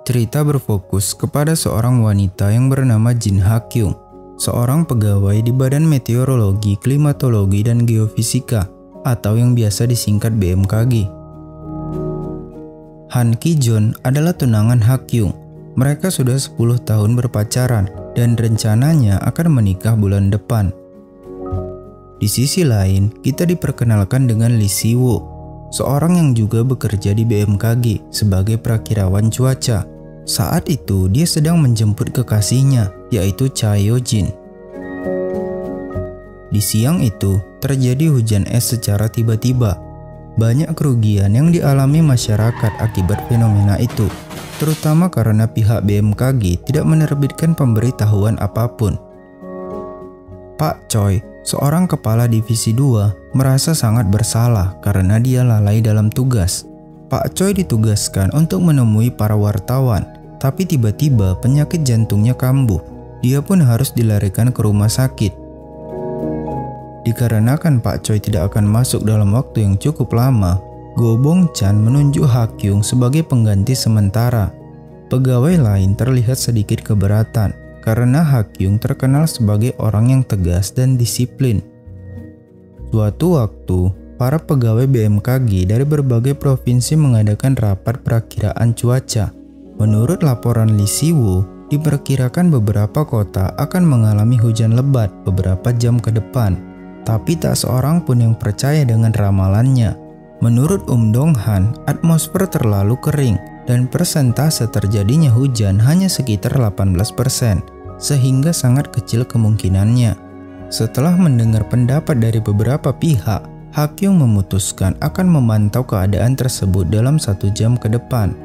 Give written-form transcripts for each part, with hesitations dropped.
Cerita berfokus kepada seorang wanita yang bernama Jin Ha-kyung, seorang pegawai di Badan Meteorologi, Klimatologi, dan Geofisika atau yang biasa disingkat BMKG. Han Ki-jeon adalah tunangan Ha-kyung. Mereka sudah 10 tahun berpacaran dan rencananya akan menikah bulan depan. Di sisi lain, kita diperkenalkan dengan Lee Si-woo, seorang yang juga bekerja di BMKG sebagai prakirawan cuaca. Saat itu dia sedang menjemput kekasihnya, yaitu Cha Yo-jin. Di siang itu terjadi hujan es secara tiba-tiba. Banyak kerugian yang dialami masyarakat akibat fenomena itu, terutama karena pihak BMKG tidak menerbitkan pemberitahuan apapun. Pak Choi, seorang kepala divisi 2, merasa sangat bersalah karena dia lalai dalam tugas. Pak Choi ditugaskan untuk menemui para wartawan, tapi tiba-tiba penyakit jantungnya kambuh. Dia pun harus dilarikan ke rumah sakit. Dikarenakan Pak Choi tidak akan masuk dalam waktu yang cukup lama, Go Bong-chan menunjuk Ha-kyung sebagai pengganti sementara. Pegawai lain terlihat sedikit keberatan karena Ha-kyung terkenal sebagai orang yang tegas dan disiplin. Suatu waktu, para pegawai BMKG dari berbagai provinsi mengadakan rapat perakiraan cuaca. Menurut laporan Lee Si-woo, diperkirakan beberapa kota akan mengalami hujan lebat beberapa jam ke depan. Tapi tak seorang pun yang percaya dengan ramalannya. Menurut Dong-han, atmosfer terlalu kering dan persentase terjadinya hujan hanya sekitar 18%, sehingga sangat kecil kemungkinannya. Setelah mendengar pendapat dari beberapa pihak, Ha-kyung memutuskan akan memantau keadaan tersebut dalam 1 jam ke depan.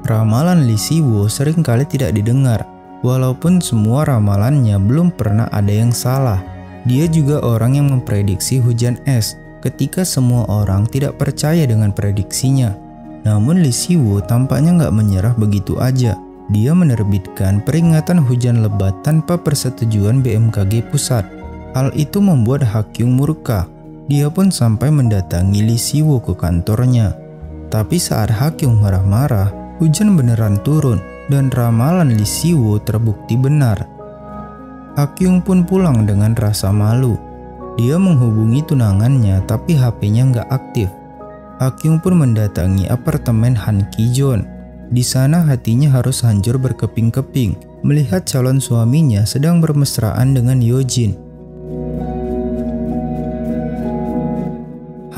Ramalan Lee Si-woo seringkali tidak didengar, walaupun semua ramalannya belum pernah ada yang salah. Dia juga orang yang memprediksi hujan es ketika semua orang tidak percaya dengan prediksinya. Namun Lee Si-woo tampaknya nggak menyerah begitu aja. Dia menerbitkan peringatan hujan lebat tanpa persetujuan BMKG pusat. Hal itu membuat Ha-kyung murka. Dia pun sampai mendatangi Lee Si-woo ke kantornya. Tapi saat Ha-kyung marah-marah, hujan beneran turun dan ramalan Lee Si-woo terbukti benar. Ha-kyung pun pulang dengan rasa malu. Dia menghubungi tunangannya tapi HP-nya nggak aktif. Ha-kyung pun mendatangi apartemen Han Ki-jeon. Di sana hatinya harus hancur berkeping-keping melihat calon suaminya sedang bermesraan dengan Yo-jin.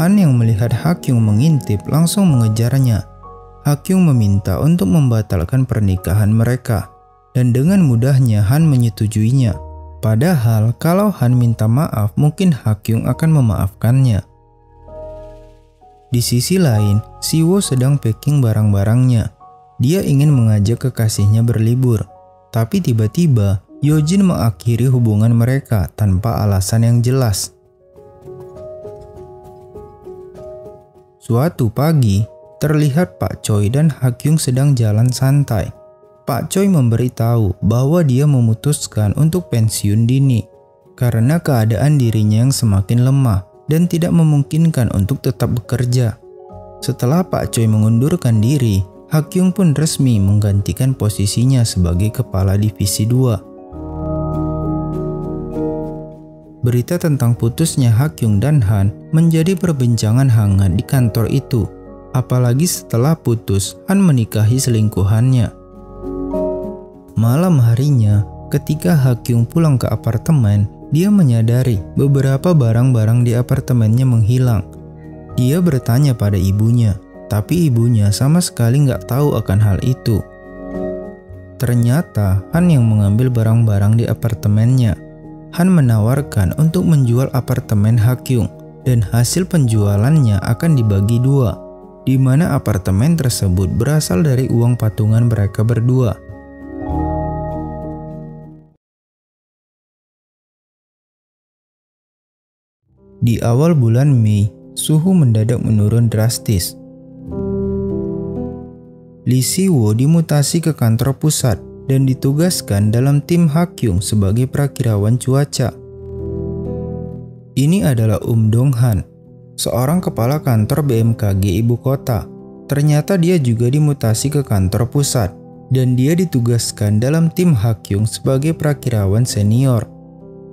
Han yang melihat Ha-kyung mengintip langsung mengejarnya. Ha-kyung meminta untuk membatalkan pernikahan mereka, dan dengan mudahnya Han menyetujuinya. Padahal kalau Han minta maaf, mungkin Ha-kyung akan memaafkannya. Di sisi lain, Si-woo sedang packing barang-barangnya. Dia ingin mengajak kekasihnya berlibur, tapi tiba-tiba Yo-jin mengakhiri hubungan mereka tanpa alasan yang jelas. Suatu pagi, terlihat Pak Choi dan Ha-kyung sedang jalan santai. Pak Choi memberitahu bahwa dia memutuskan untuk pensiun dini karena keadaan dirinya yang semakin lemah dan tidak memungkinkan untuk tetap bekerja. Setelah Pak Choi mengundurkan diri, Ha-kyung pun resmi menggantikan posisinya sebagai kepala divisi 2. Berita tentang putusnya Ha-kyung dan Han menjadi perbincangan hangat di kantor itu, apalagi setelah putus Han menikahi selingkuhannya. Malam harinya, ketika Ha-kyung pulang ke apartemen, dia menyadari beberapa barang-barang di apartemennya menghilang. Dia bertanya pada ibunya, tapi ibunya sama sekali nggak tahu akan hal itu. Ternyata Han yang mengambil barang-barang di apartemennya. Han menawarkan untuk menjual apartemen Ha-kyung dan hasil penjualannya akan dibagi 2, di mana apartemen tersebut berasal dari uang patungan mereka berdua. Di awal bulan Mei, suhu mendadak menurun drastis. Lee Si-woo dimutasi ke kantor pusat dan ditugaskan dalam tim Ha-kyung sebagai prakirawan cuaca. Ini adalah Dong-han, seorang kepala kantor BMKG ibu kota. Ternyata dia juga dimutasi ke kantor pusat. dan dia ditugaskan dalam tim Hakyung sebagai prakirawan senior.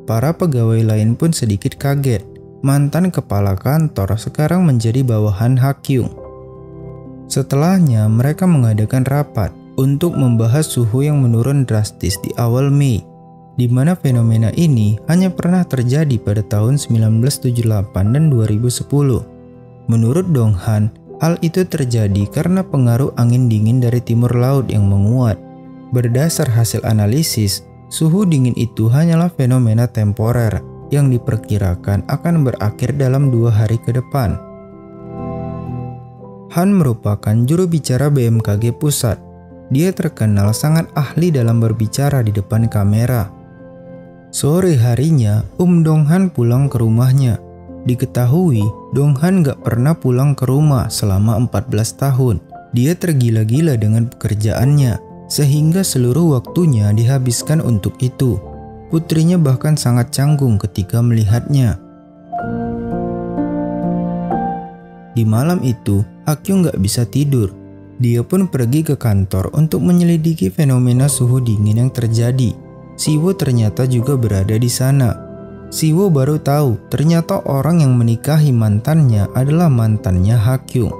Para pegawai lain pun sedikit kaget. Mantan kepala kantor sekarang menjadi bawahan Hakyung. Setelahnya mereka mengadakan rapat untuk membahas suhu yang menurun drastis di awal Mei, di mana fenomena ini hanya pernah terjadi pada tahun 1978 dan 2010. Menurut Donghan, hal itu terjadi karena pengaruh angin dingin dari timur laut yang menguat. Berdasar hasil analisis, suhu dingin itu hanyalah fenomena temporer yang diperkirakan akan berakhir dalam 2 hari ke depan. Han merupakan juru bicara BMKG pusat. Dia terkenal sangat ahli dalam berbicara di depan kamera. Sore harinya, Donghan pulang ke rumahnya. Diketahui, Donghan gak pernah pulang ke rumah selama 14 tahun. Dia tergila-gila dengan pekerjaannya, sehingga seluruh waktunya dihabiskan untuk itu. Putrinya bahkan sangat canggung ketika melihatnya. Di malam itu, Hakyung gak bisa tidur. Dia pun pergi ke kantor untuk menyelidiki fenomena suhu dingin yang terjadi. Siwo ternyata juga berada di sana. Siwo baru tahu ternyata orang yang menikahi mantannya adalah mantannya Hakyung.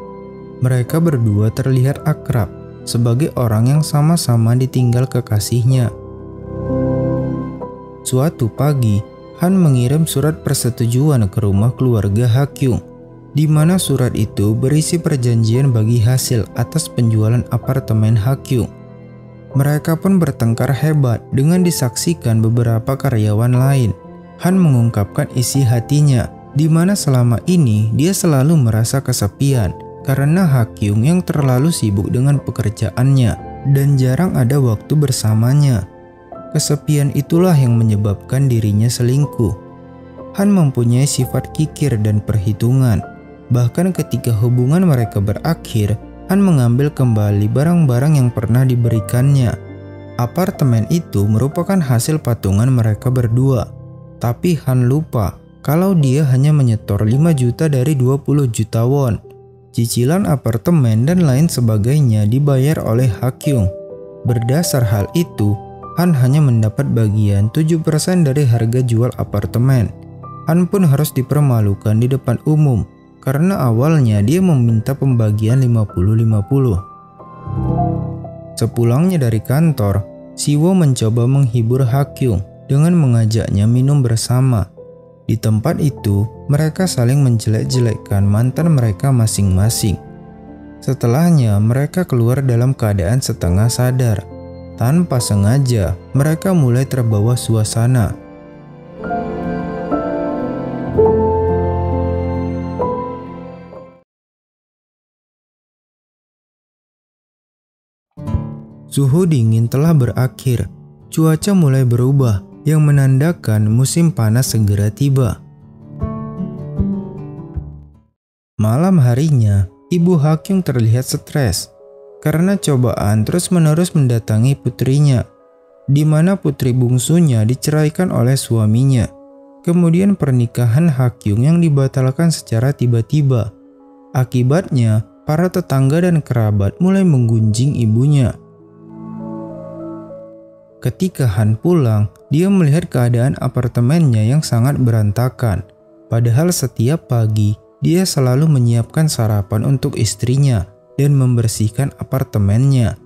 Mereka berdua terlihat akrab sebagai orang yang sama-sama ditinggal kekasihnya. Suatu pagi, Han mengirim surat persetujuan ke rumah keluarga Hakyung, di mana surat itu berisi perjanjian bagi hasil atas penjualan apartemen Hakyung. Mereka pun bertengkar hebat dengan disaksikan beberapa karyawan lain. Han mengungkapkan isi hatinya, di mana selama ini dia selalu merasa kesepian karena Hakyung yang terlalu sibuk dengan pekerjaannya dan jarang ada waktu bersamanya. Kesepian itulah yang menyebabkan dirinya selingkuh. Han mempunyai sifat kikir dan perhitungan. Bahkan ketika hubungan mereka berakhir, Han mengambil kembali barang-barang yang pernah diberikannya. Apartemen itu merupakan hasil patungan mereka berdua. Tapi Han lupa kalau dia hanya menyetor 5 juta dari 20 juta won. Cicilan apartemen dan lain sebagainya dibayar oleh Hakyung. Berdasar hal itu, Han hanya mendapat bagian 7% dari harga jual apartemen. Han pun harus dipermalukan di depan umum karena awalnya dia meminta pembagian 50-50. Sepulangnya dari kantor, Siwo mencoba menghibur Hakyung dengan mengajaknya minum bersama. Di tempat itu, mereka saling menjelek-jelekkan mantan mereka masing-masing. Setelahnya, mereka keluar dalam keadaan setengah sadar. Tanpa sengaja, mereka mulai terbawa suasana. Suhu dingin telah berakhir. Cuaca mulai berubah, yang menandakan musim panas segera tiba. Malam harinya, Ibu Hakyung terlihat stres karena cobaan terus-menerus mendatangi putrinya, di mana putri bungsunya diceraikan oleh suaminya. Kemudian pernikahan Hakyung yang dibatalkan secara tiba-tiba. Akibatnya, para tetangga dan kerabat mulai menggunjing ibunya. Ketika Han pulang, dia melihat keadaan apartemennya yang sangat berantakan. Padahal setiap pagi, dia selalu menyiapkan sarapan untuk istrinya dan membersihkan apartemennya.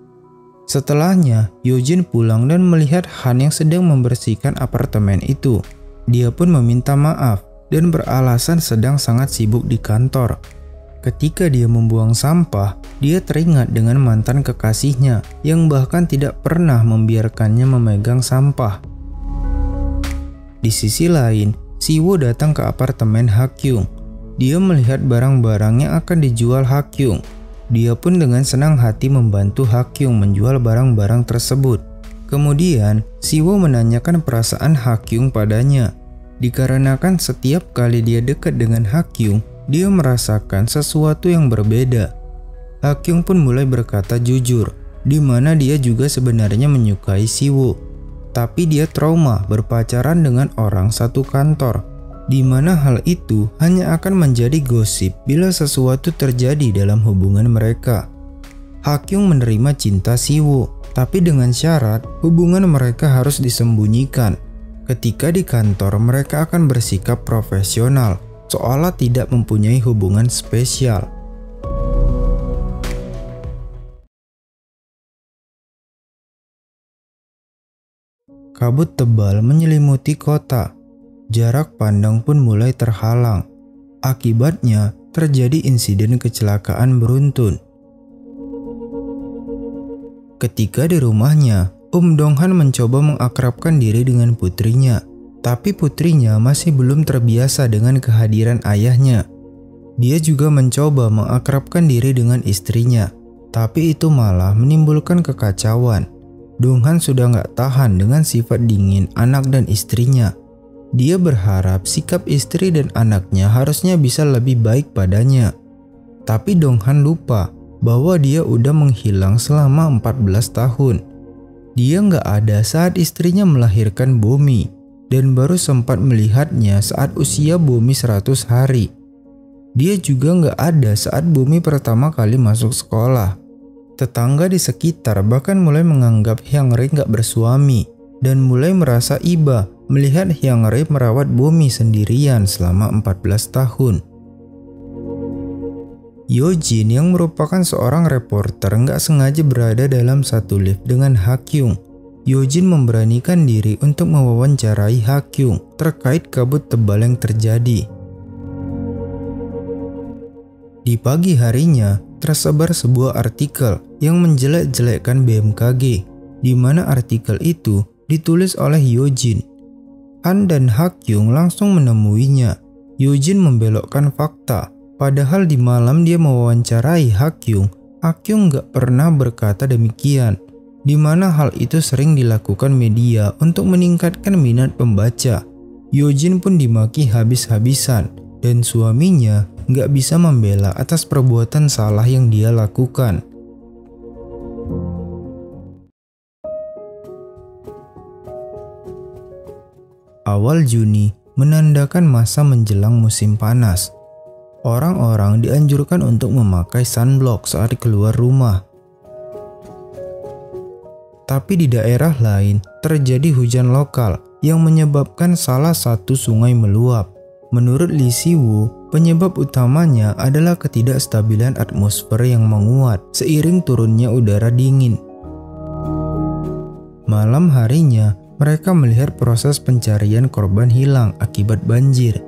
Setelahnya, Yojin pulang dan melihat Han yang sedang membersihkan apartemen itu. Dia pun meminta maaf dan beralasan sedang sangat sibuk di kantor. Ketika dia membuang sampah, dia teringat dengan mantan kekasihnya yang bahkan tidak pernah membiarkannya memegang sampah. Di sisi lain, Siwo datang ke apartemen Hakyung. Dia melihat barang-barang yang akan dijual Hakyung. Dia pun dengan senang hati membantu Hakyung menjual barang-barang tersebut. Kemudian, Siwo menanyakan perasaan Hakyung padanya. Dikarenakan setiap kali dia dekat dengan Hakyung, dia merasakan sesuatu yang berbeda. Hakyung pun mulai berkata jujur, di mana dia juga sebenarnya menyukai Siwo. Tapi dia trauma berpacaran dengan orang satu kantor, di mana hal itu hanya akan menjadi gosip bila sesuatu terjadi dalam hubungan mereka. Hakyung menerima cinta Siwo, Tapi dengan syarat hubungan mereka harus disembunyikan. Ketika di kantor mereka akan bersikap profesional, seolah tidak mempunyai hubungan spesial. Kabut tebal menyelimuti kota. Jarak pandang pun mulai terhalang. Akibatnya terjadi insiden kecelakaan beruntun. Ketika di rumahnya, Donghan mencoba mengakrabkan diri dengan putrinya, tapi putrinya masih belum terbiasa dengan kehadiran ayahnya. Dia juga mencoba mengakrabkan diri dengan istrinya, tapi itu malah menimbulkan kekacauan. Donghan sudah gak tahan dengan sifat dingin anak dan istrinya. Dia berharap sikap istri dan anaknya harusnya bisa lebih baik padanya. Tapi Donghan lupa bahwa dia udah menghilang selama 14 tahun. Dia gak ada saat istrinya melahirkan Bomi, dan baru sempat melihatnya saat usia Bomi 100 hari. Dia juga gak ada saat Bomi pertama kali masuk sekolah. Tetangga di sekitar bahkan mulai menganggap Hyang Rae gak bersuami, dan mulai merasa iba melihat Hyang Rae merawat Bomi sendirian selama 14 tahun. Yojin yang merupakan seorang reporter nggak sengaja berada dalam satu lift dengan Hakyung. Yojin memberanikan diri untuk mewawancarai Hakyung terkait kabut tebal yang terjadi. Di pagi harinya, tersebar sebuah artikel yang menjelek-jelekkan BMKG, di mana artikel itu ditulis oleh Yojin. Han dan Hakyung langsung menemuinya. Yojin membelokkan fakta. Padahal di malam dia mewawancarai Hakyung gak pernah berkata demikian, di mana hal itu sering dilakukan media untuk meningkatkan minat pembaca. Yojin pun dimaki habis-habisan, dan suaminya gak bisa membela atas perbuatan salah yang dia lakukan. Awal Juni menandakan masa menjelang musim panas. Orang-orang dianjurkan untuk memakai sunblock saat keluar rumah. Tapi di daerah lain terjadi hujan lokal yang menyebabkan salah satu sungai meluap. Menurut Lee Si-woo, penyebab utamanya adalah ketidakstabilan atmosfer yang menguat seiring turunnya udara dingin. Malam harinya, mereka melihat proses pencarian korban hilang akibat banjir.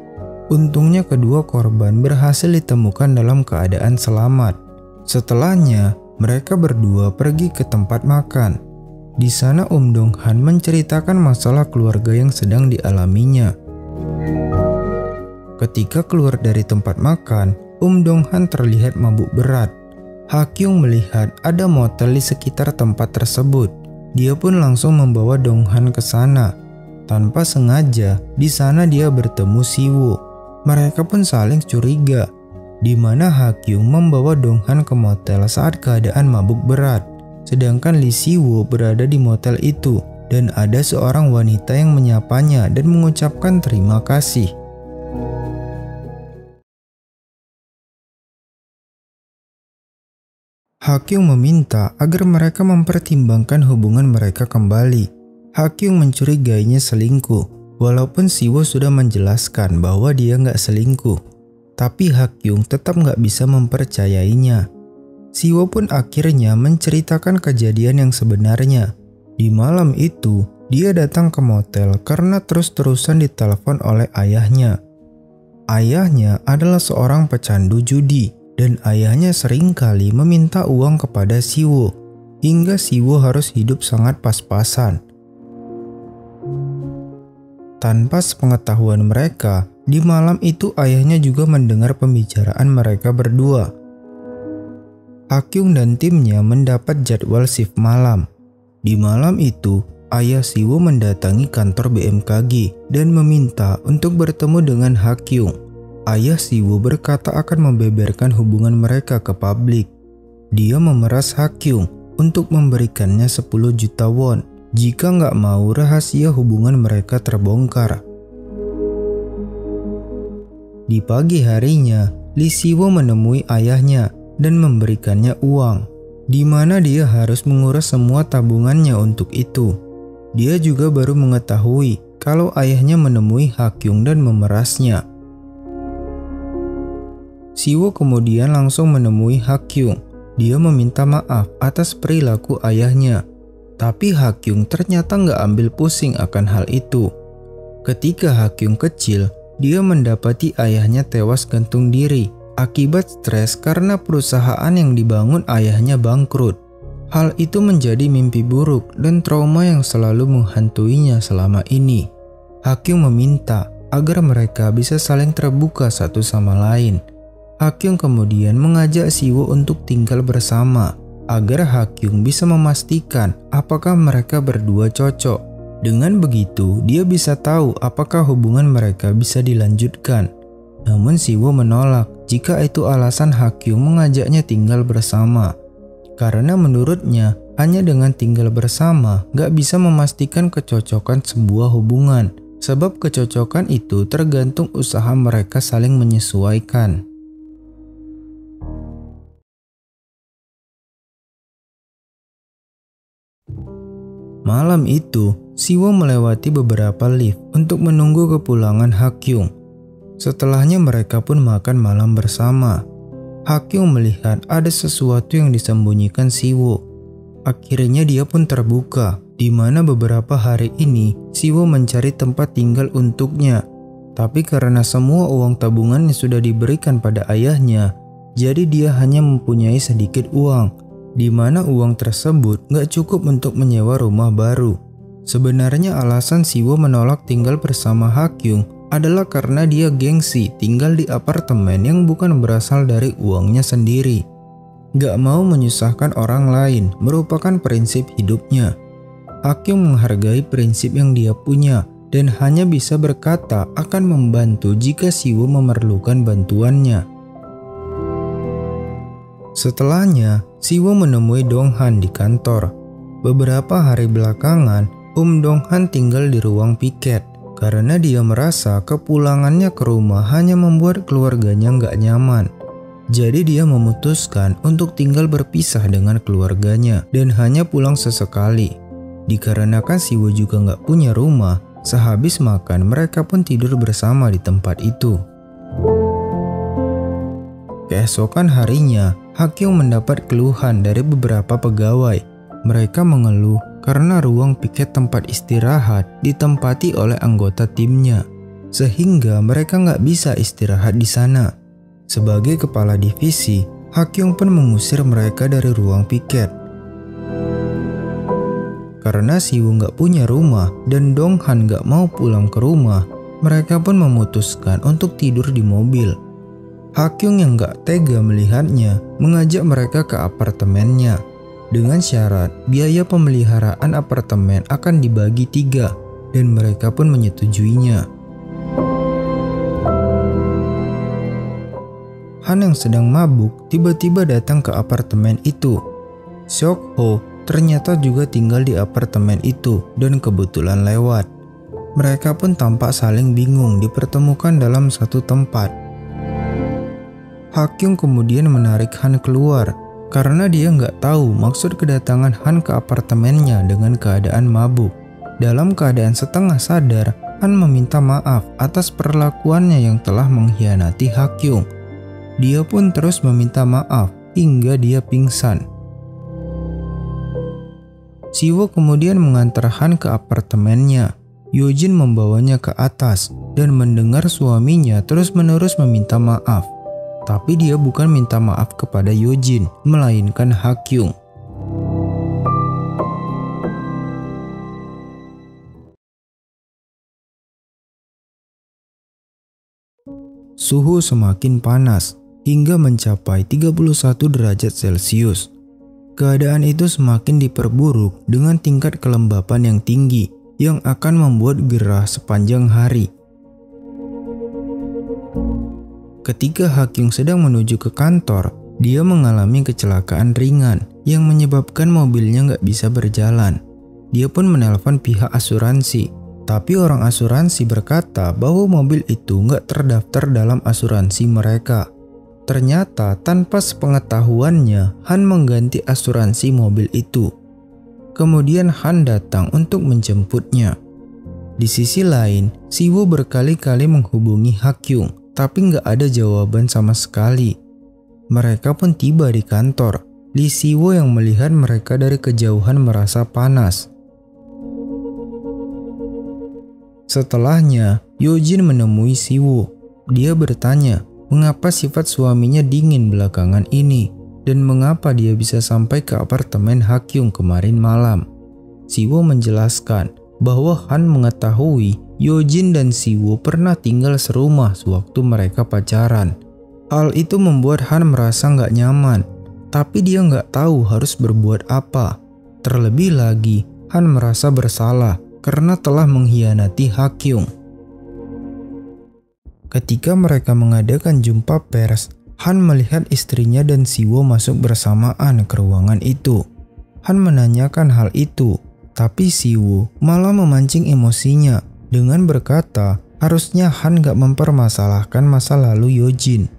Untungnya kedua korban berhasil ditemukan dalam keadaan selamat. Setelahnya, mereka berdua pergi ke tempat makan. Di sana Donghan menceritakan masalah keluarga yang sedang dialaminya. Ketika keluar dari tempat makan, Donghan terlihat mabuk berat. Hakyung melihat ada motel di sekitar tempat tersebut. Dia pun langsung membawa Donghan ke sana. Tanpa sengaja, di sana dia bertemu Si-woo. Mereka pun saling curiga, di mana Hakyung membawa Donghan ke motel saat keadaan mabuk berat, sedangkan Lee Si-woo berada di motel itu dan ada seorang wanita yang menyapanya dan mengucapkan terima kasih. Hakyung meminta agar mereka mempertimbangkan hubungan mereka kembali. Hakyung mencurigainya selingkuh. Walaupun Si-woo sudah menjelaskan bahwa dia nggak selingkuh, tapi Hakyung tetap nggak bisa mempercayainya. Si-woo pun akhirnya menceritakan kejadian yang sebenarnya. Di malam itu, dia datang ke motel karena terus-terusan ditelepon oleh ayahnya. Ayahnya adalah seorang pecandu judi, dan ayahnya seringkali meminta uang kepada Si-woo, hingga Si-woo harus hidup sangat pas-pasan. Tanpa sepengetahuan mereka, di malam itu ayahnya juga mendengar pembicaraan mereka berdua. Hakyung dan timnya mendapat jadwal shift malam. Di malam itu, ayah Si-woo mendatangi kantor BMKG dan meminta untuk bertemu dengan Hakyung. Ayah Si-woo berkata akan membeberkan hubungan mereka ke publik. Dia memeras Hakyung untuk memberikannya 10 juta won jika nggak mau rahasia hubungan mereka terbongkar. Di pagi harinya, Lee Si-woo menemui ayahnya dan memberikannya uang. di mana dia harus menguras semua tabungannya untuk itu. Dia juga baru mengetahui kalau ayahnya menemui Ha-kyung dan memerasnya. Siwo kemudian langsung menemui Ha-kyung. Dia meminta maaf atas perilaku ayahnya. Tapi Ha-kyung ternyata nggak ambil pusing akan hal itu. Ketika Ha-kyung kecil, dia mendapati ayahnya tewas gantung diri akibat stres karena perusahaan yang dibangun ayahnya bangkrut. Hal itu menjadi mimpi buruk dan trauma yang selalu menghantuinya selama ini. Ha-kyung meminta agar mereka bisa saling terbuka satu sama lain. Ha-kyung kemudian mengajak Siwo untuk tinggal bersama agar Ha-kyung bisa memastikan apakah mereka berdua cocok. Dengan begitu, dia bisa tahu apakah hubungan mereka bisa dilanjutkan. Namun Siwo menolak jika itu alasan Ha-kyung mengajaknya tinggal bersama. Karena menurutnya, hanya dengan tinggal bersama gak bisa memastikan kecocokan sebuah hubungan. Sebab kecocokan itu tergantung usaha mereka saling menyesuaikan. Malam itu, Siwo melewati beberapa lift untuk menunggu kepulangan Ha-kyung. Setelahnya mereka pun makan malam bersama. Ha-kyung melihat ada sesuatu yang disembunyikan Siwo. Akhirnya dia pun terbuka, di mana beberapa hari ini Siwo mencari tempat tinggal untuknya. Tapi karena semua uang tabungannya sudah diberikan pada ayahnya, jadi dia hanya mempunyai sedikit uang, di mana uang tersebut gak cukup untuk menyewa rumah baru. Sebenarnya alasan Siwo menolak tinggal bersama Ha-kyung adalah karena dia gengsi tinggal di apartemen yang bukan berasal dari uangnya sendiri. Gak mau menyusahkan orang lain merupakan prinsip hidupnya. Ha-kyung menghargai prinsip yang dia punya dan hanya bisa berkata akan membantu jika Siwo memerlukan bantuannya. Setelahnya, Siwo menemui Dong-han di kantor. Beberapa hari belakangan, Dong-han tinggal di ruang piket karena dia merasa kepulangannya ke rumah hanya membuat keluarganya nggak nyaman. Jadi dia memutuskan untuk tinggal berpisah dengan keluarganya dan hanya pulang sesekali. Dikarenakan Siwo juga nggak punya rumah, sehabis makan mereka pun tidur bersama di tempat itu. Keesokan harinya, Ha-kyung mendapat keluhan dari beberapa pegawai. Mereka mengeluh karena ruang piket tempat istirahat ditempati oleh anggota timnya, sehingga mereka nggak bisa istirahat di sana. Sebagai kepala divisi, Ha-kyung pun mengusir mereka dari ruang piket. Karena Siwo nggak punya rumah dan Dong-han nggak mau pulang ke rumah, mereka pun memutuskan untuk tidur di mobil. Ha-kyung yang gak tega melihatnya mengajak mereka ke apartemennya dengan syarat biaya pemeliharaan apartemen akan dibagi 3 dan mereka pun menyetujuinya. Han yang sedang mabuk tiba-tiba datang ke apartemen itu. Seok-ho ternyata juga tinggal di apartemen itu dan kebetulan lewat. Mereka pun tampak saling bingung dipertemukan dalam satu tempat. Ha-kyung kemudian menarik Han keluar karena dia nggak tahu maksud kedatangan Han ke apartemennya dengan keadaan mabuk. Dalam keadaan setengah sadar, Han meminta maaf atas perlakuannya yang telah mengkhianati Ha-kyung. Dia pun terus meminta maaf hingga dia pingsan. Siwo kemudian mengantar Han ke apartemennya. Yojin membawanya ke atas dan mendengar suaminya terus-menerus meminta maaf. Tapi dia bukan minta maaf kepada Yojin, melainkan Ha-kyung. Suhu semakin panas hingga mencapai 31 derajat Celcius. Keadaan itu semakin diperburuk dengan tingkat kelembapan yang tinggi yang akan membuat gerah sepanjang hari. Ketika Ha-kyung sedang menuju ke kantor, dia mengalami kecelakaan ringan yang menyebabkan mobilnya nggak bisa berjalan. Dia pun menelpon pihak asuransi, tapi orang asuransi berkata bahwa mobil itu nggak terdaftar dalam asuransi mereka. Ternyata tanpa sepengetahuannya, Han mengganti asuransi mobil itu. Kemudian Han datang untuk menjemputnya. Di sisi lain, Siwoo berkali-kali menghubungi Hakyung, tapi nggak ada jawaban sama sekali. Mereka pun tiba di kantor. Lee Siwoo yang melihat mereka dari kejauhan merasa panas. Setelahnya, Yojin menemui Siwoo. Dia bertanya, mengapa sifat suaminya dingin belakangan ini, dan mengapa dia bisa sampai ke apartemen Hakyung kemarin malam. Siwoo menjelaskan bahwa Han mengetahui Yojin dan Siwoo pernah tinggal serumah sewaktu mereka pacaran. Hal itu membuat Han merasa nggak nyaman, tapi dia nggak tahu harus berbuat apa. Terlebih lagi, Han merasa bersalah karena telah mengkhianati Hakyung. Ketika mereka mengadakan jumpa pers, Han melihat istrinya dan Siwoo masuk bersamaan ke ruangan itu. Han menanyakan hal itu, tapi Siwoo malah memancing emosinya dengan berkata harusnya Han gak mempermasalahkan masa lalu Yojin.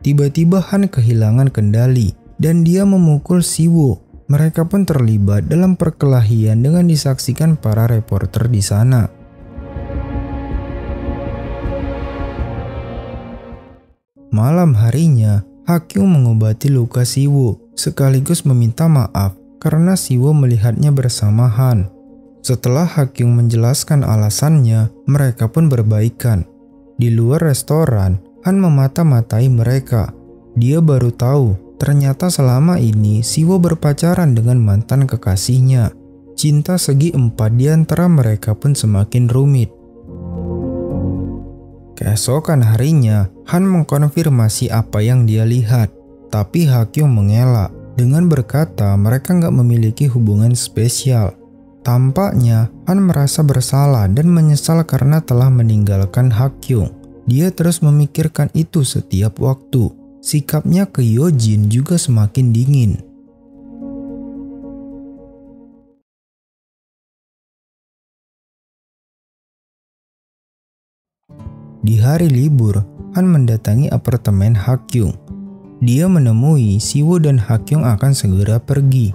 Tiba-tiba Han kehilangan kendali dan dia memukul Siwoo. Mereka pun terlibat dalam perkelahian dengan disaksikan para reporter di sana. Malam harinya, Hakyung mengobati luka Siwoo sekaligus meminta maaf karena Siwoo melihatnya bersama Han. Setelah Hakyung menjelaskan alasannya, mereka pun berbaikan. Di luar restoran, Han memata-matai mereka. Dia baru tahu ternyata selama ini Siwoo berpacaran dengan mantan kekasihnya. Cinta segi empat di antara mereka pun semakin rumit. Keesokan harinya, Han mengkonfirmasi apa yang dia lihat, tapi Hakyung mengelak dengan berkata mereka nggak memiliki hubungan spesial. Tampaknya Han merasa bersalah dan menyesal karena telah meninggalkan Hakyung. Dia terus memikirkan itu setiap waktu. Sikapnya ke Yojin juga semakin dingin. Di hari libur, Han mendatangi apartemen Hakyung. Dia menemui Siwoo dan Hakyung akan segera pergi.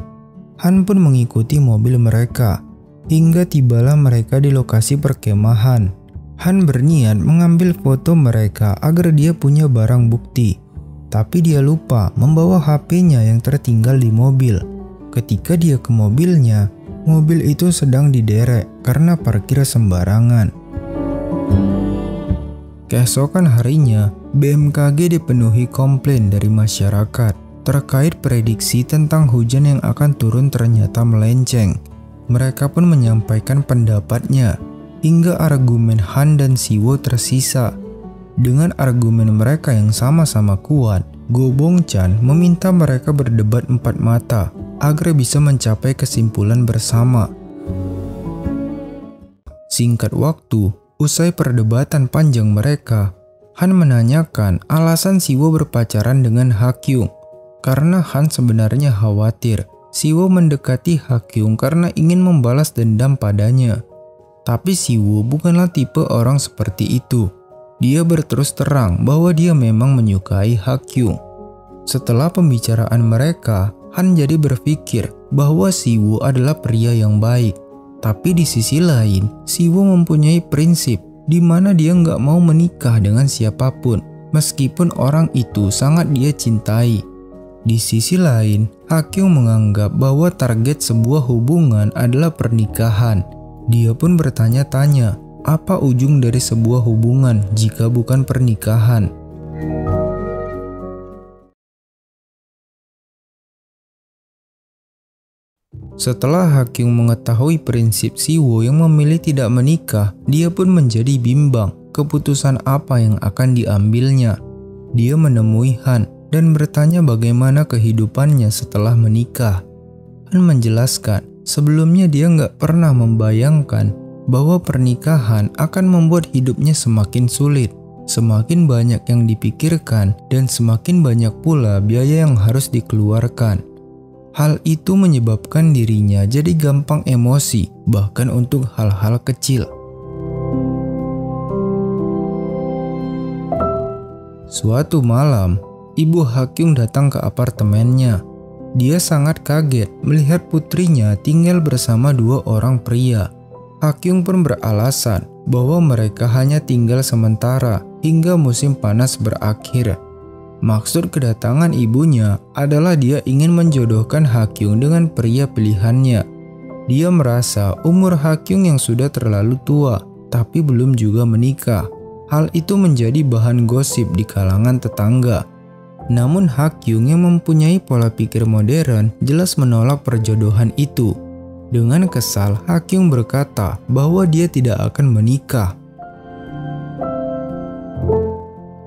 Han pun mengikuti mobil mereka, hingga tibalah mereka di lokasi perkemahan. Han berniat mengambil foto mereka agar dia punya barang bukti, tapi dia lupa membawa HP-nya yang tertinggal di mobil. Ketika dia ke mobilnya, mobil itu sedang diderek karena parkir sembarangan. Keesokan harinya, BMKG dipenuhi komplain dari masyarakat terkait prediksi tentang hujan yang akan turun ternyata melenceng. Mereka pun menyampaikan pendapatnya, hingga argumen Han dan Siwoo tersisa. Dengan argumen mereka yang sama-sama kuat, Go Bong-chan meminta mereka berdebat empat mata agar bisa mencapai kesimpulan bersama. Singkat waktu, usai perdebatan panjang mereka, Han menanyakan alasan Siwoo berpacaran dengan Hakyung. Karena Han sebenarnya khawatir Siwoo mendekati Hakyung karena ingin membalas dendam padanya. Tapi Siwoo bukanlah tipe orang seperti itu. Dia berterus terang bahwa dia memang menyukai Hakyung. Setelah pembicaraan mereka, Han jadi berpikir bahwa Siwoo adalah pria yang baik. Tapi di sisi lain, Siwoo mempunyai prinsip di mana dia nggak mau menikah dengan siapapun, meskipun orang itu sangat dia cintai. Di sisi lain, Hakyung menganggap bahwa target sebuah hubungan adalah pernikahan. Dia pun bertanya-tanya, apa ujung dari sebuah hubungan jika bukan pernikahan? Setelah Hakyung mengetahui prinsip Siwoo yang memilih tidak menikah, dia pun menjadi bimbang keputusan apa yang akan diambilnya. Dia menemui Han dan bertanya bagaimana kehidupannya setelah menikah. Han menjelaskan sebelumnya dia nggak pernah membayangkan bahwa pernikahan akan membuat hidupnya semakin sulit. Semakin banyak yang dipikirkan dan semakin banyak pula biaya yang harus dikeluarkan. Hal itu menyebabkan dirinya jadi gampang emosi, bahkan untuk hal-hal kecil. Suatu malam, Ibu Hakyung datang ke apartemennya. Dia sangat kaget melihat putrinya tinggal bersama dua orang pria. Hakyung pun beralasan bahwa mereka hanya tinggal sementara hingga musim panas berakhir. Maksud kedatangan ibunya adalah dia ingin menjodohkan Hakyung dengan pria pilihannya. Dia merasa umur Hakyung yang sudah terlalu tua, tapi belum juga menikah. Hal itu menjadi bahan gosip di kalangan tetangga. Namun Hakyung yang mempunyai pola pikir modern jelas menolak perjodohan itu. Dengan kesal, Hakyung berkata bahwa dia tidak akan menikah.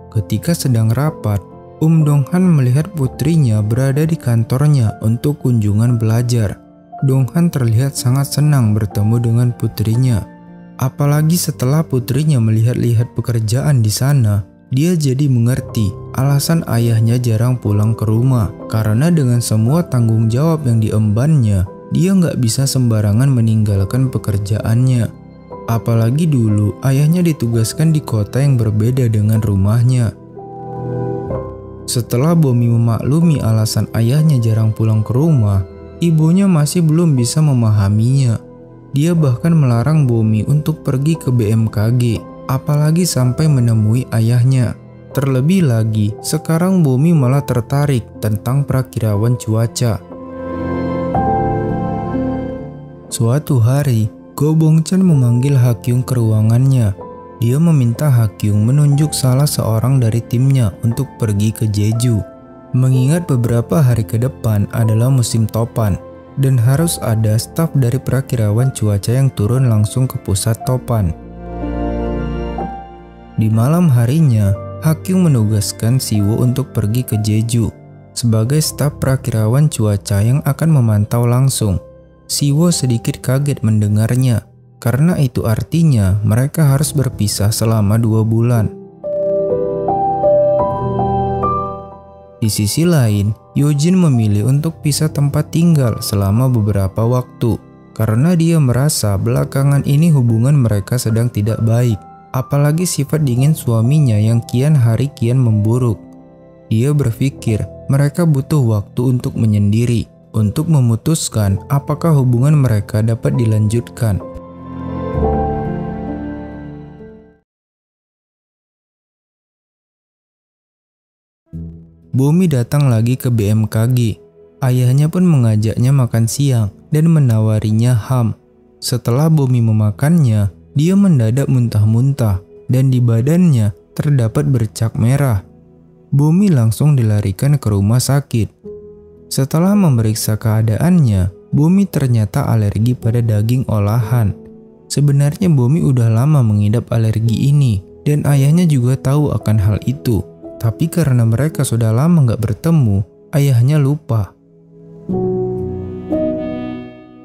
Ketika sedang rapat, Donghan melihat putrinya berada di kantornya untuk kunjungan belajar. Donghan terlihat sangat senang bertemu dengan putrinya. Apalagi setelah putrinya melihat-lihat pekerjaan di sana, dia jadi mengerti alasan ayahnya jarang pulang ke rumah. Karena dengan semua tanggung jawab yang diembannya, dia nggak bisa sembarangan meninggalkan pekerjaannya. Apalagi dulu ayahnya ditugaskan di kota yang berbeda dengan rumahnya. Setelah Bomi memaklumi alasan ayahnya jarang pulang ke rumah, ibunya masih belum bisa memahaminya. Dia bahkan melarang Bomi untuk pergi ke BMKG, apalagi sampai menemui ayahnya. Terlebih lagi, sekarang Bomi malah tertarik tentang prakirawan cuaca. Suatu hari, Go Bong-chan memanggil Hakyung ke ruangannya. Dia meminta Hakyung menunjuk salah seorang dari timnya untuk pergi ke Jeju. Mengingat beberapa hari ke depan adalah musim topan, dan harus ada staf dari prakirawan cuaca yang turun langsung ke pusat topan. Di malam harinya, Hakyung menugaskan Siwo untuk pergi ke Jeju sebagai staf prakirawan cuaca yang akan memantau langsung. Siwo sedikit kaget mendengarnya, karena itu artinya mereka harus berpisah selama 2 bulan. Di sisi lain, Yojin memilih untuk pisah tempat tinggal selama beberapa waktu karena dia merasa belakangan ini hubungan mereka sedang tidak baik, apalagi sifat dingin suaminya yang kian hari kian memburuk. Dia berpikir mereka butuh waktu untuk menyendiri, untuk memutuskan apakah hubungan mereka dapat dilanjutkan. Bomi datang lagi ke BMKG. Ayahnya pun mengajaknya makan siang dan menawarinya ham. Setelah Bomi memakannya, dia mendadak muntah-muntah dan di badannya terdapat bercak merah. Bomi langsung dilarikan ke rumah sakit. Setelah memeriksa keadaannya, Bomi ternyata alergi pada daging olahan. Sebenarnya Bomi udah lama mengidap alergi ini dan ayahnya juga tahu akan hal itu. Tapi karena mereka sudah lama nggak bertemu, ayahnya lupa.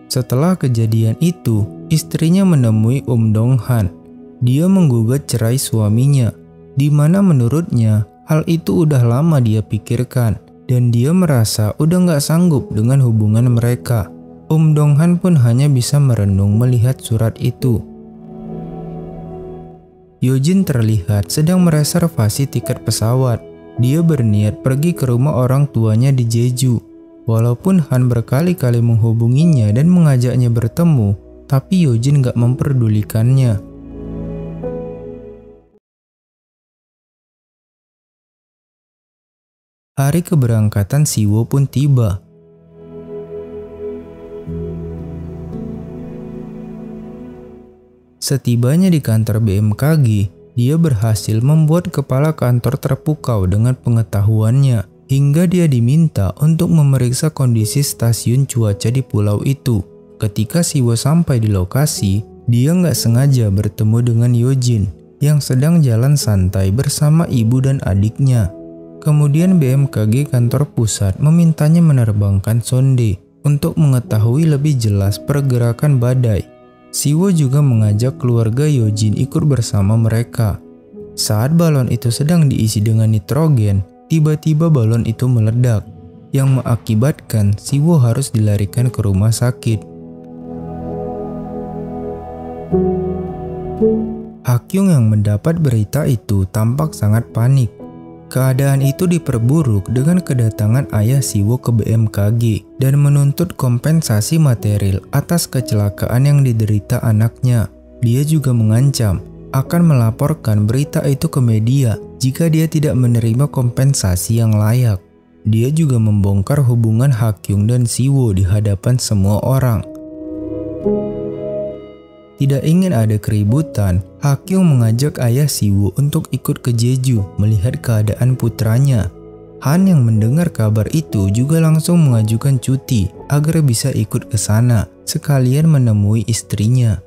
Setelah kejadian itu, istrinya menemui Donghan. Dia menggugat cerai suaminya, di mana menurutnya hal itu udah lama dia pikirkan, dan dia merasa udah nggak sanggup dengan hubungan mereka. Donghan pun hanya bisa merenung melihat surat itu. Yojin terlihat sedang mereservasi tiket pesawat. Dia berniat pergi ke rumah orang tuanya di Jeju. Walaupun Han berkali-kali menghubunginya dan mengajaknya bertemu, tapi Yojin gak memperdulikannya. Hari keberangkatan Siwo pun tiba. Setibanya di kantor BMKG, dia berhasil membuat kepala kantor terpukau dengan pengetahuannya, hingga dia diminta untuk memeriksa kondisi stasiun cuaca di pulau itu. Ketika Siwo sampai di lokasi, dia nggak sengaja bertemu dengan Yojin yang sedang jalan santai bersama ibu dan adiknya. Kemudian BMKG kantor pusat memintanya menerbangkan sonde untuk mengetahui lebih jelas pergerakan badai. Siwo juga mengajak keluarga Yojin ikut bersama mereka. Saat balon itu sedang diisi dengan nitrogen, tiba-tiba balon itu meledak, yang mengakibatkan Siwo harus dilarikan ke rumah sakit. Hakyung yang mendapat berita itu tampak sangat panik. Keadaan itu diperburuk dengan kedatangan ayah Siwo ke BMKG dan menuntut kompensasi material atas kecelakaan yang diderita anaknya. Dia juga mengancam akan melaporkan berita itu ke media jika dia tidak menerima kompensasi yang layak. Dia juga membongkar hubungan Hakyung dan Siwo di hadapan semua orang. Tidak ingin ada keributan, Hakyung mengajak ayah Siwo untuk ikut ke Jeju melihat keadaan putranya. Han yang mendengar kabar itu juga langsung mengajukan cuti agar bisa ikut ke sana, sekalian menemui istrinya.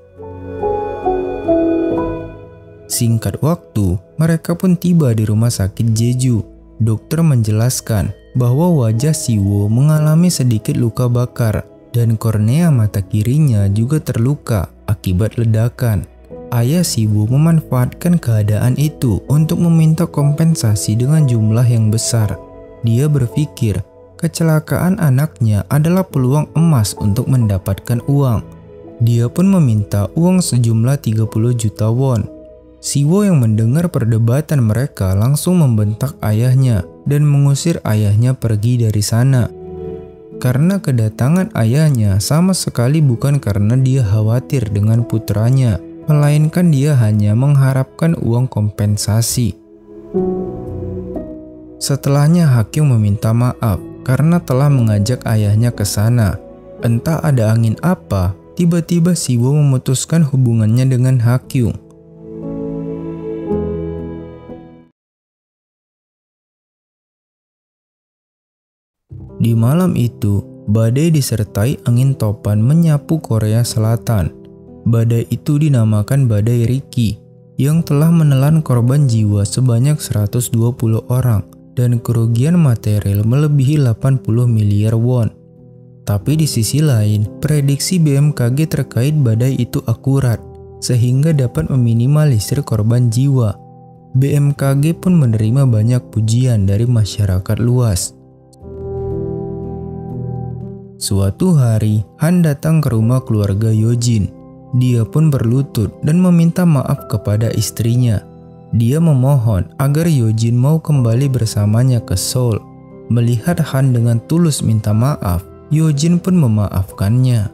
Singkat waktu, mereka pun tiba di rumah sakit Jeju. Dokter menjelaskan bahwa wajah Siwo mengalami sedikit luka bakar dan kornea mata kirinya juga terluka akibat ledakan. Ayah Siwo memanfaatkan keadaan itu untuk meminta kompensasi dengan jumlah yang besar. Dia berpikir kecelakaan anaknya adalah peluang emas untuk mendapatkan uang. Dia pun meminta uang sejumlah 30 juta won. Siwo yang mendengar perdebatan mereka langsung membentak ayahnya dan mengusir ayahnya pergi dari sana. Karena kedatangan ayahnya sama sekali bukan karena dia khawatir dengan putranya, melainkan dia hanya mengharapkan uang kompensasi. Setelahnya Hakyung meminta maaf karena telah mengajak ayahnya ke sana. Entah ada angin apa, tiba-tiba Siwo memutuskan hubungannya dengan Hakyung. Di malam itu, badai disertai angin topan menyapu Korea Selatan. Badai itu dinamakan Badai Riki, yang telah menelan korban jiwa sebanyak 120 orang dan kerugian material melebihi 80 miliar won. Tapi di sisi lain, prediksi BMKG terkait badai itu akurat, sehingga dapat meminimalisir korban jiwa. BMKG pun menerima banyak pujian dari masyarakat luas. Suatu hari, Han datang ke rumah keluarga Yojin. Dia pun berlutut dan meminta maaf kepada istrinya. Dia memohon agar Yojin mau kembali bersamanya ke Seoul. Melihat Han dengan tulus minta maaf, Yojin pun memaafkannya.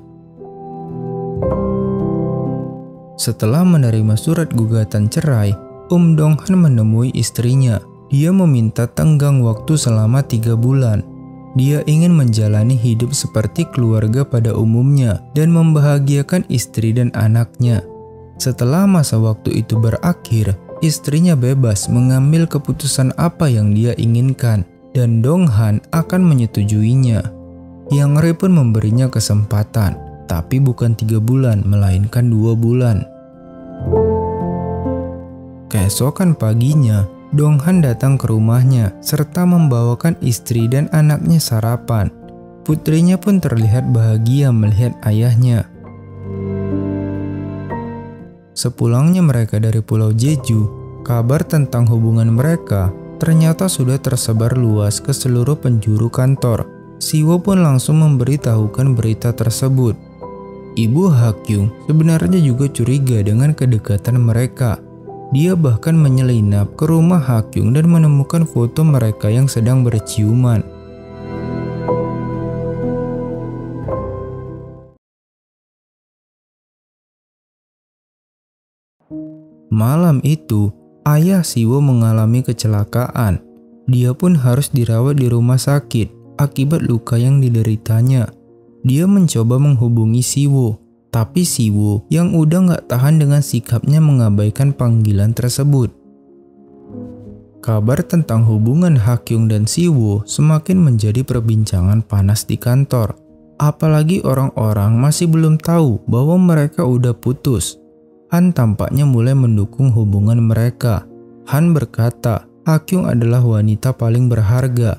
Setelah menerima surat gugatan cerai, Dong-han menemui istrinya. Dia meminta tenggang waktu selama 3 bulan. Dia ingin menjalani hidup seperti keluarga pada umumnya dan membahagiakan istri dan anaknya. Setelah masa waktu itu berakhir, istrinya bebas mengambil keputusan apa yang dia inginkan dan Dong-han akan menyetujuinya. Yang Ri pun memberinya kesempatan, tapi bukan 3 bulan melainkan 2 bulan. Keesokan paginya, Dong-han datang ke rumahnya serta membawakan istri dan anaknya sarapan. Putrinya pun terlihat bahagia melihat ayahnya. Sepulangnya mereka dari Pulau Jeju, kabar tentang hubungan mereka ternyata sudah tersebar luas ke seluruh penjuru kantor. Siwo pun langsung memberitahukan berita tersebut. Ibu Hakyung sebenarnya juga curiga dengan kedekatan mereka. Dia bahkan menyelinap ke rumah Hakyung dan menemukan foto mereka yang sedang berciuman. Malam itu, ayah Siwo mengalami kecelakaan. Dia pun harus dirawat di rumah sakit akibat luka yang dideritanya. Dia mencoba menghubungi Siwo, tapi Siwo yang udah gak tahan dengan sikapnya mengabaikan panggilan tersebut. Kabar tentang hubungan Hakyung dan Siwo semakin menjadi perbincangan panas di kantor. Apalagi orang-orang masih belum tahu bahwa mereka udah putus. Han tampaknya mulai mendukung hubungan mereka. Han berkata, Hakyung adalah wanita paling berharga.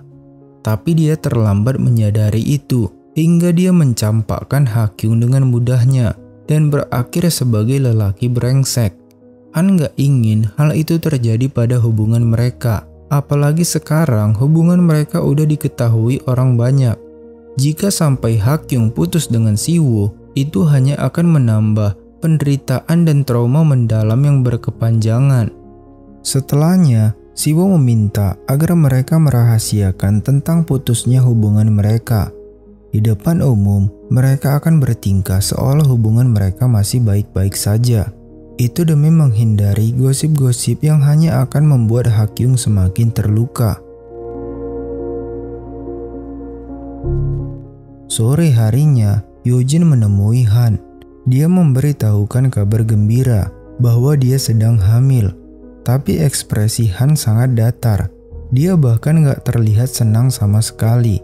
Tapi dia terlambat menyadari itu, hingga dia mencampakkan Hakyung dengan mudahnya dan berakhir sebagai lelaki brengsek. Han gak ingin hal itu terjadi pada hubungan mereka, apalagi sekarang hubungan mereka udah diketahui orang banyak. Jika sampai Hakyung putus dengan Siwo, itu hanya akan menambah penderitaan dan trauma mendalam yang berkepanjangan. Setelahnya, Siwo meminta agar mereka merahasiakan tentang putusnya hubungan mereka. Di depan umum, mereka akan bertingkah seolah hubungan mereka masih baik-baik saja. Itu demi menghindari gosip-gosip yang hanya akan membuat Ha Kyung semakin terluka. Sore harinya, Yojin menemui Han. Dia memberitahukan kabar gembira bahwa dia sedang hamil. Tapi ekspresi Han sangat datar. Dia bahkan gak terlihat senang sama sekali.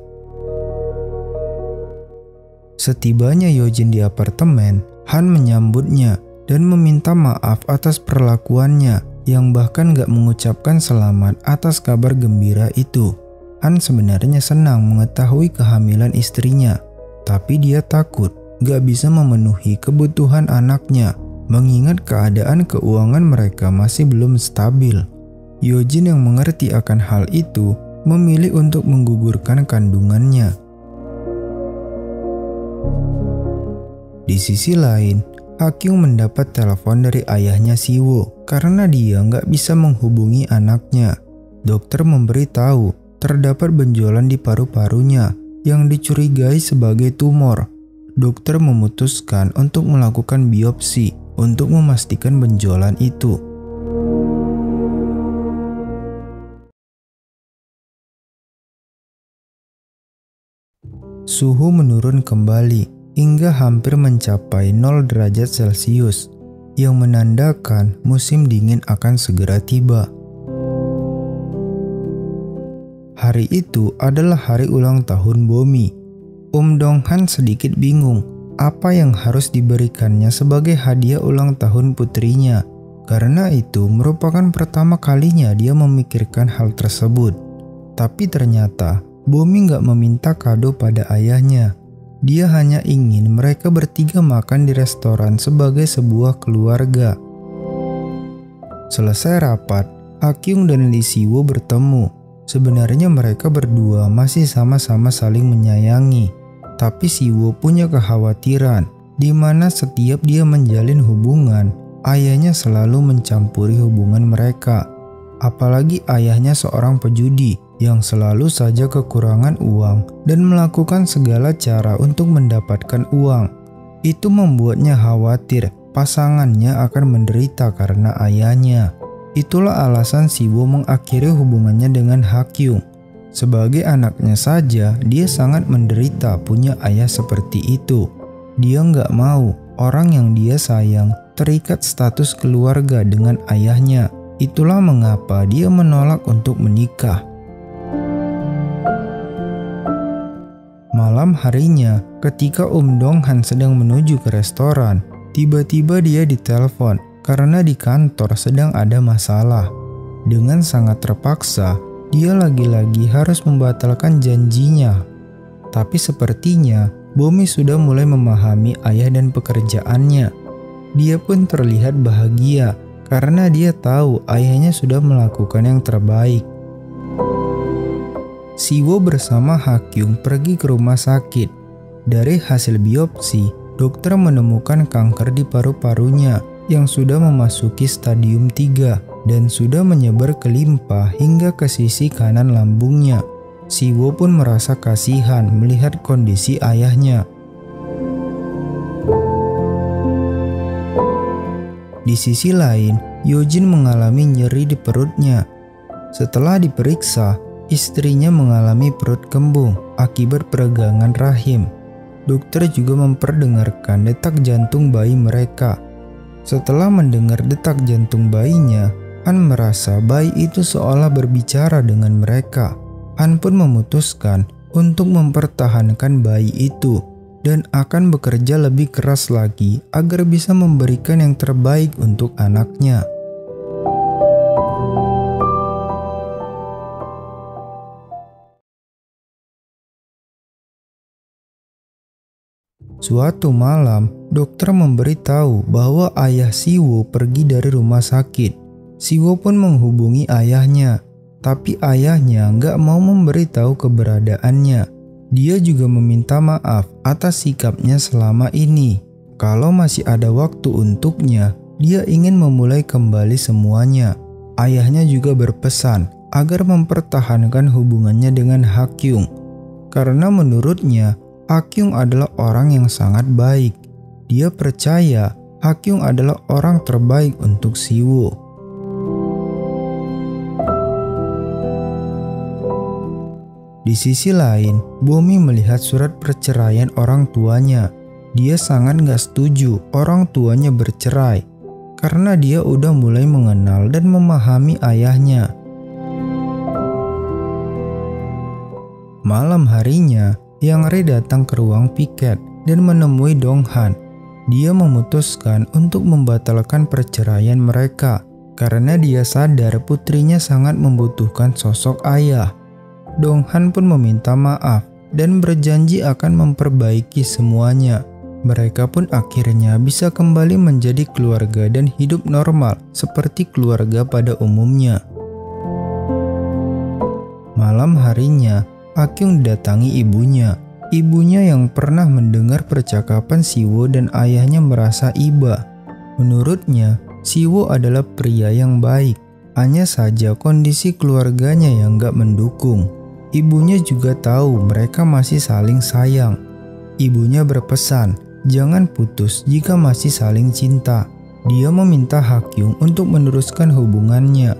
Setibanya Yojin di apartemen, Han menyambutnya dan meminta maaf atas perlakuannya yang bahkan gak mengucapkan selamat atas kabar gembira itu. Han sebenarnya senang mengetahui kehamilan istrinya, tapi dia takut gak bisa memenuhi kebutuhan anaknya mengingat keadaan keuangan mereka masih belum stabil. Yojin yang mengerti akan hal itu memilih untuk menggugurkan kandungannya. Di sisi lain, Ha Kyung mendapat telepon dari ayahnya Siwo karena dia nggak bisa menghubungi anaknya. Dokter memberitahu terdapat benjolan di paru-parunya yang dicurigai sebagai tumor. Dokter memutuskan untuk melakukan biopsi untuk memastikan benjolan itu. Suhu menurun kembali hingga hampir mencapai 0 derajat Celcius, yang menandakan musim dingin akan segera tiba. Hari itu adalah hari ulang tahun Bomi. Dong-han sedikit bingung apa yang harus diberikannya sebagai hadiah ulang tahun putrinya, karena itu merupakan pertama kalinya dia memikirkan hal tersebut. Tapi ternyata Bomi gak meminta kado pada ayahnya. Dia hanya ingin mereka bertiga makan di restoran sebagai sebuah keluarga. Selesai rapat, Ha Kyung dan Lee Siwo bertemu. Sebenarnya mereka berdua masih sama-sama saling menyayangi. Tapi Siwo punya kekhawatiran di mana setiap dia menjalin hubungan, ayahnya selalu mencampuri hubungan mereka. Apalagi ayahnya seorang pejudi yang selalu saja kekurangan uang dan melakukan segala cara untuk mendapatkan uang. Itu membuatnya khawatir pasangannya akan menderita karena ayahnya. Itulah alasan Siwo mengakhiri hubungannya dengan Ha Kyung. Sebagai anaknya saja, dia sangat menderita punya ayah seperti itu. Dia nggak mau orang yang dia sayang terikat status keluarga dengan ayahnya. Itulah mengapa dia menolak untuk menikah. Malam harinya, ketika Dong-han sedang menuju ke restoran, tiba-tiba dia ditelepon karena di kantor sedang ada masalah. Dengan sangat terpaksa, dia lagi-lagi harus membatalkan janjinya. Tapi sepertinya Bomi sudah mulai memahami ayah dan pekerjaannya. Dia pun terlihat bahagia karena dia tahu ayahnya sudah melakukan yang terbaik. Siwo bersama Ha Kyung pergi ke rumah sakit. Dari hasil biopsi, dokter menemukan kanker di paru-parunya yang sudah memasuki stadium 3 dan sudah menyebar ke limpa hingga ke sisi kanan lambungnya. Siwo pun merasa kasihan melihat kondisi ayahnya. Di sisi lain, Yojin mengalami nyeri di perutnya. Setelah diperiksa, istrinya mengalami perut kembung akibat peregangan rahim. Dokter juga memperdengarkan detak jantung bayi mereka. Setelah mendengar detak jantung bayinya, Han merasa bayi itu seolah berbicara dengan mereka. Han pun memutuskan untuk mempertahankan bayi itu dan akan bekerja lebih keras lagi agar bisa memberikan yang terbaik untuk anaknya. Suatu malam, dokter memberitahu bahwa ayah Siwo pergi dari rumah sakit. Siwo pun menghubungi ayahnya, tapi ayahnya nggak mau memberitahu keberadaannya. Dia juga meminta maaf atas sikapnya selama ini. Kalau masih ada waktu untuknya, dia ingin memulai kembali semuanya. Ayahnya juga berpesan agar mempertahankan hubungannya dengan Hakyung, karena menurutnya Hakyung adalah orang yang sangat baik. Dia percaya Hakyung adalah orang terbaik untuk Siwoo. Di sisi lain, Bomi melihat surat perceraian orang tuanya. Dia sangat gak setuju orang tuanya bercerai, karena dia udah mulai mengenal dan memahami ayahnya. Malam harinya, Yang Rae datang ke ruang piket dan menemui Donghan. Dia memutuskan untuk membatalkan perceraian mereka karena dia sadar putrinya sangat membutuhkan sosok ayah. Donghan pun meminta maaf dan berjanji akan memperbaiki semuanya. Mereka pun akhirnya bisa kembali menjadi keluarga dan hidup normal seperti keluarga pada umumnya. Malam harinya, Hakyung didatangi ibunya. Ibunya yang pernah mendengar percakapan Siwoo dan ayahnya merasa iba. Menurutnya, Siwoo adalah pria yang baik. Hanya saja kondisi keluarganya yang gak mendukung. Ibunya juga tahu mereka masih saling sayang. Ibunya berpesan, jangan putus jika masih saling cinta. Dia meminta Hakyung untuk meneruskan hubungannya.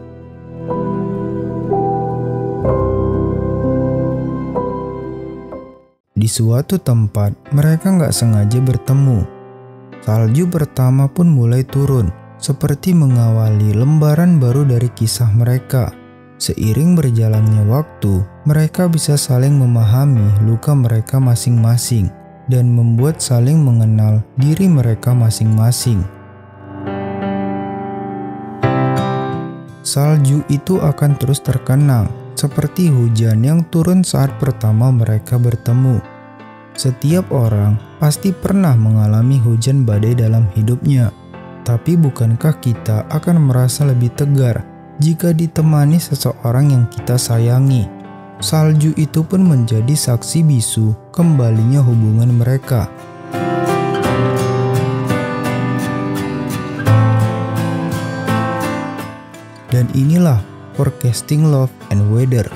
Di suatu tempat, mereka gak sengaja bertemu. Salju pertama pun mulai turun, seperti mengawali lembaran baru dari kisah mereka. Seiring berjalannya waktu, mereka bisa saling memahami luka mereka masing-masing dan membuat saling mengenal diri mereka masing-masing. Salju itu akan terus terkenang, seperti hujan yang turun saat pertama mereka bertemu. Setiap orang pasti pernah mengalami hujan badai dalam hidupnya. Tapi bukankah kita akan merasa lebih tegar jika ditemani seseorang yang kita sayangi? Salju itu pun menjadi saksi bisu kembalinya hubungan mereka. Dan inilah forecasting love and weather.